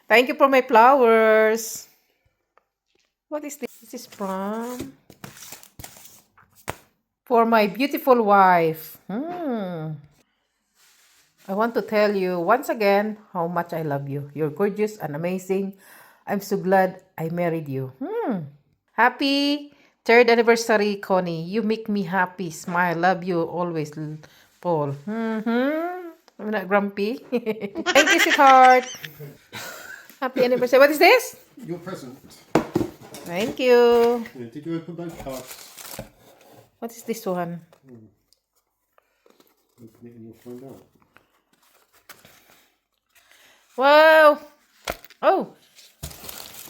Thank you for my flowers. What is this? This is from for my beautiful wife. I want to tell you once again how much I love you. You're gorgeous and amazing. I'm so glad I married you. Happy third anniversary, Connie. You make me happy. Smile. Love you always, Paul. I'm not grumpy. Thank you, sweetheart. Happy anniversary. What is this? Your present. Thank you. Yeah, did you open both cards? What is this one? Open it and you'll find out. Wow. Oh.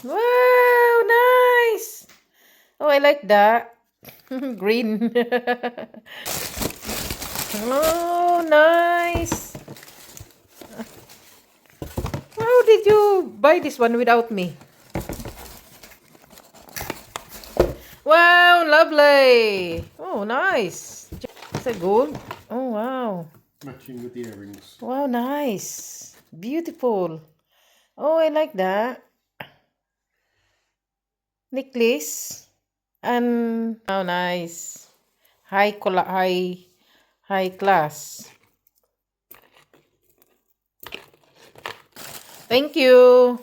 Wow, nice. Oh, I like that. Green. Oh, nice. How did you buy this one without me? Wow, lovely. Oh, nice. Is that gold? Oh, wow. Matching with the earrings. Wow, nice. Beautiful. Oh, I like that. Necklace. And oh, nice. High class. Thank you.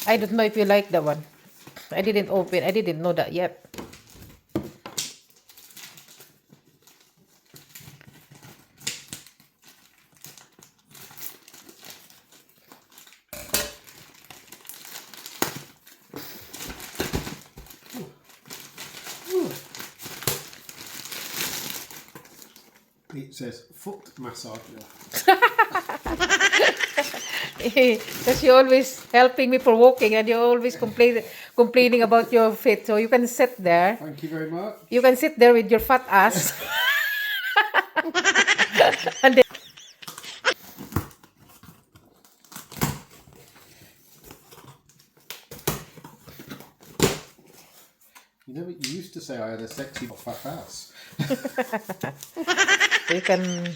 I don't know if you like that one. I didn't open. I didn't know that yet. It says foot massager. Because you're always helping me for walking and you're always complaining about your feet. So you can sit there. Thank you very much. You can sit there with your fat ass. And then, You know, you used to say I had a sexy fat ass. so you can...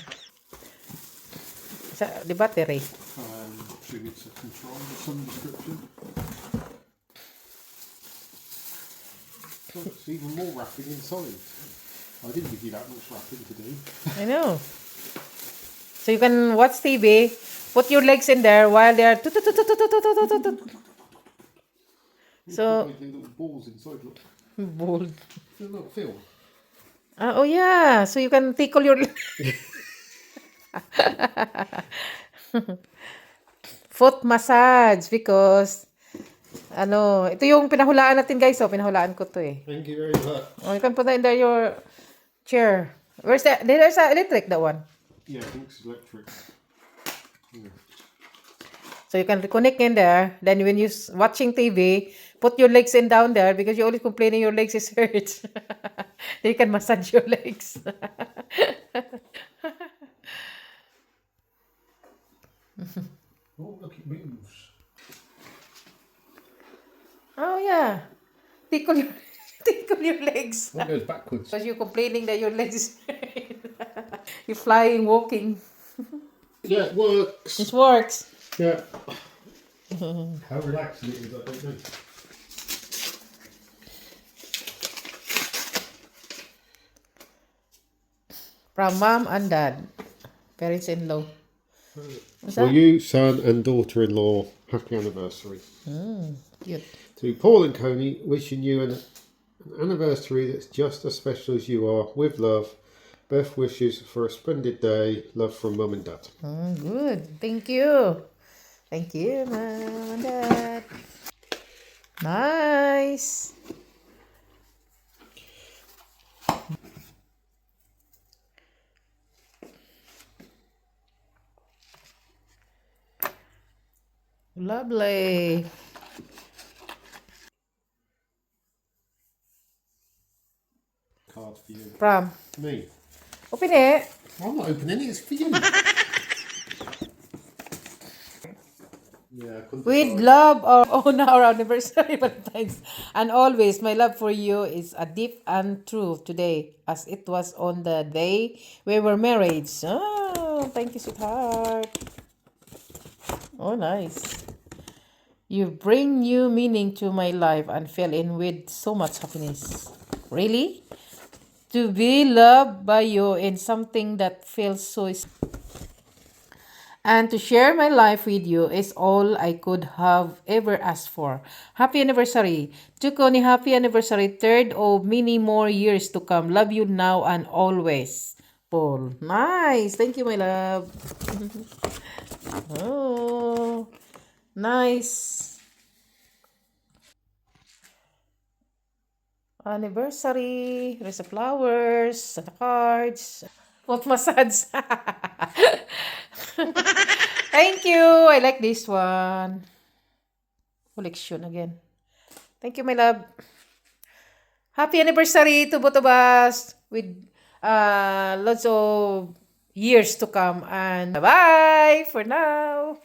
The battery. Assuming it's a control of some description. Oh, it's even more wrapping inside. I didn't give you that much wrapping to do. I know. So you can watch TV, put your legs in there while they're... So... Little balls inside, look. Bold. Look, feel. Oh yeah, so you can tickle your... Foot massage because ito yung pinahulaan natin guys. So pinahulaan ko to eh. Thank you very much. Oh, you can put that in there your chair. Where's that? There's a electric, that one. Yeah, I think it's electric. Yeah. So you can reconnect in there. Then when you're watching TV, put your legs in down there because you're always complaining your legs is hurt. Then you can massage your legs. Oh, look, it moves. Oh yeah. Tickle your legs. It goes backwards. Because you're complaining that your legs is hurt. You're flying, walking. Yeah, it works. It works. Yeah. How relaxing it is, I don't know. From mom and dad. Parents-in-law. For you, son and daughter-in-law, happy anniversary. Cute. To Paul and Coney, wishing you an anniversary that's just as special as you are. With love, Beth wishes for a splendid day. Love from mum and dad. Good. Thank you. Thank you, mom and dad. Nice. Lovely. Card for you. From Me. open it. I'm not opening it, it's for you. Yeah, I couldn't With decide. love on our anniversary Valentine's. And always, my love for you is a deep and true today, as it was on the day we were married. Oh, thank you, sweetheart. Oh, nice. You bring new meaning to my life and fell in with so much happiness. Really? To be loved by you in something that feels so and to share my life with you is all I could have ever asked for. Happy anniversary. To Connie, happy anniversary. Third of many more years to come. Love you now and always. Paul. Nice. Thank you, my love. Oh, nice. Anniversary. There's the flowers and the cards. What massage? Thank you. I like this one. Collection again. Thank you, my love. Happy anniversary to both of us with lots of years to come. And bye-bye for now.